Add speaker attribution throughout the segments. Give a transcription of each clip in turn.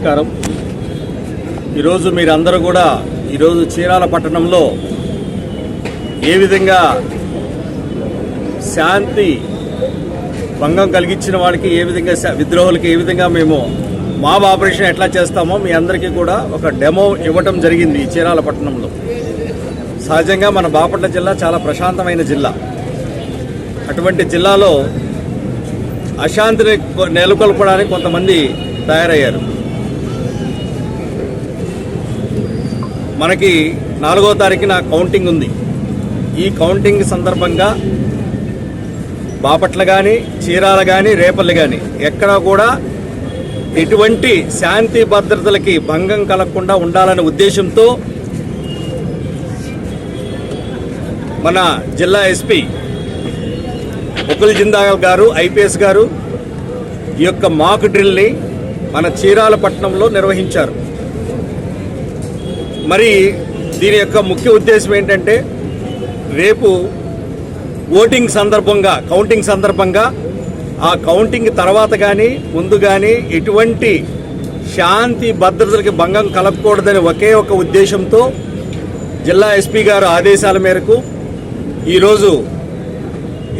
Speaker 1: నమస్కారం. ఈరోజు మీరందరూ కూడా ఈరోజు చీరాల పట్టణంలో ఏ విధంగా శాంతి భంగం కలిగించిన వాడికి ఏ విధంగా విద్రోహులకి ఏ విధంగా మేము మాబ్ ఆపరేషన్ ఎట్లా చేస్తామో మీ అందరికీ కూడా ఒక డెమో ఇవ్వటం జరిగింది చీరాల పట్టణంలో. సహజంగా మన బాపట్ల జిల్లా చాలా ప్రశాంతమైన జిల్లా. అటువంటి జిల్లాలో అశాంతిని నెలకొల్పడానికి కొంతమంది తయారయ్యారు. మనకి 4వ తారీఖున కౌంటింగ్ ఉంది. ఈ కౌంటింగ్ సందర్భంగా బాపట్ల కానీ, చీరాల కానీ, రేపల్లి కానీ ఎక్కడా కూడా ఎటువంటి శాంతి భద్రతలకి భంగం కలగకుండా ఉండాలనే ఉద్దేశంతో మన జిల్లా ఎస్పీ ముకుల్ జిందాల్ గారు, ఐపీఎస్ గారు ఈ యొక్క మాక్ డ్రిల్ని మన చీరాల పట్టణంలో నిర్వహించారు. మరి దీని యొక్క ముఖ్య ఉద్దేశం ఏంటంటే, రేపు ఓటింగ్ సందర్భంగా, కౌంటింగ్ సందర్భంగా, ఆ కౌంటింగ్ తర్వాత కానీ ముందు కానీ ఎటువంటి శాంతి భద్రతలకి భంగం కలగకూడదని ఒకే ఒక ఉద్దేశంతో జిల్లా ఎస్పీ గారు ఆదేశాల మేరకు ఈరోజు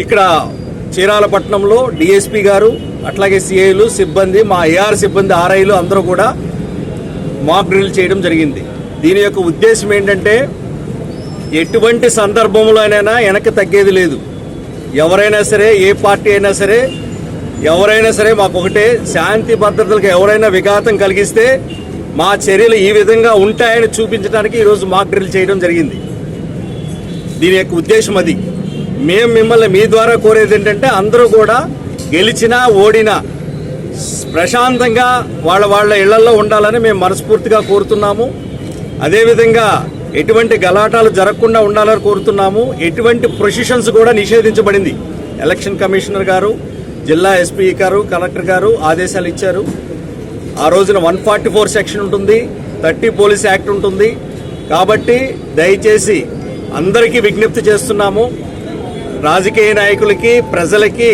Speaker 1: ఇక్కడ చీరాల పట్టణంలో డిఎస్పీ గారు, అట్లాగే సిఐలు సిబ్బంది, మా ఏఆర్ సిబ్బంది, ఆర్ఐలు అందరూ కూడా మాక్ డ్రిల్ చేయడం జరిగింది. దీని యొక్క ఉద్దేశం ఏంటంటే, ఎటువంటి సందర్భంలోనైనా వెనక్కి తగ్గేది లేదు. ఎవరైనా సరే, ఏ పార్టీ అయినా సరే, ఎవరైనా సరే మాకు ఒకటే, శాంతి భద్రతలకు ఎవరైనా విఘాతం కలిగిస్తే మా చర్యలు ఈ విధంగా ఉంటాయని చూపించడానికి ఈరోజు మాక్ డ్రిల్ చేయడం జరిగింది. దీని యొక్క ఉద్దేశం అది. మేము మిమ్మల్ని మీ ద్వారా కోరేది ఏంటంటే, అందరూ కూడా గెలిచినా ఓడినా ప్రశాంతంగా వాళ్ళ ఇళ్లలో ఉండాలని మేము మనస్ఫూర్తిగా కోరుతున్నాము. అదేవిధంగా ఎటువంటి గలాటాలు జరగకుండా ఉండాలని కోరుతున్నాము. ఎటువంటి ప్రొసిషన్స్ కూడా నిషేధించబడింది. ఎలక్షన్ కమిషనర్ గారు, జిల్లా ఎస్పీ గారు, కలెక్టర్ గారు ఆదేశాలు ఇచ్చారు. ఆ రోజున 144 సెక్షన్ ఉంటుంది, 30 పోలీస్ యాక్ట్ ఉంటుంది. కాబట్టి దయచేసి అందరికీ విజ్ఞప్తి చేస్తున్నాము, రాజకీయ నాయకులకి, ప్రజలకి,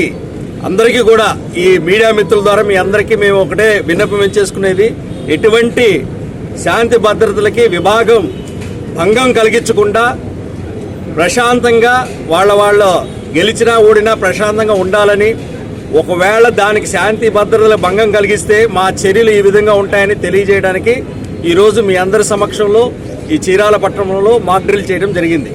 Speaker 1: అందరికీ కూడా ఈ మీడియా మిత్రుల ద్వారా మీ అందరికీ మేము ఒకటే విన్నపం చేసుకునేది, ఎటువంటి శాంతి భద్రతలకి విభాగం భంగం కలిగించకుండా ప్రశాంతంగా వాళ్ళ గెలిచినా ఓడినా ప్రశాంతంగా ఉండాలని, ఒకవేళ దానికి శాంతి భద్రతల భంగం కలిగిస్తే మా చర్యలు ఈ విధంగా ఉంటాయని తెలియజేయడానికి ఈరోజు మీ అందరి సమక్షంలో ఈ చీరాల పట్టణంలో మాక్ డ్రిల్ చేయడం జరిగింది.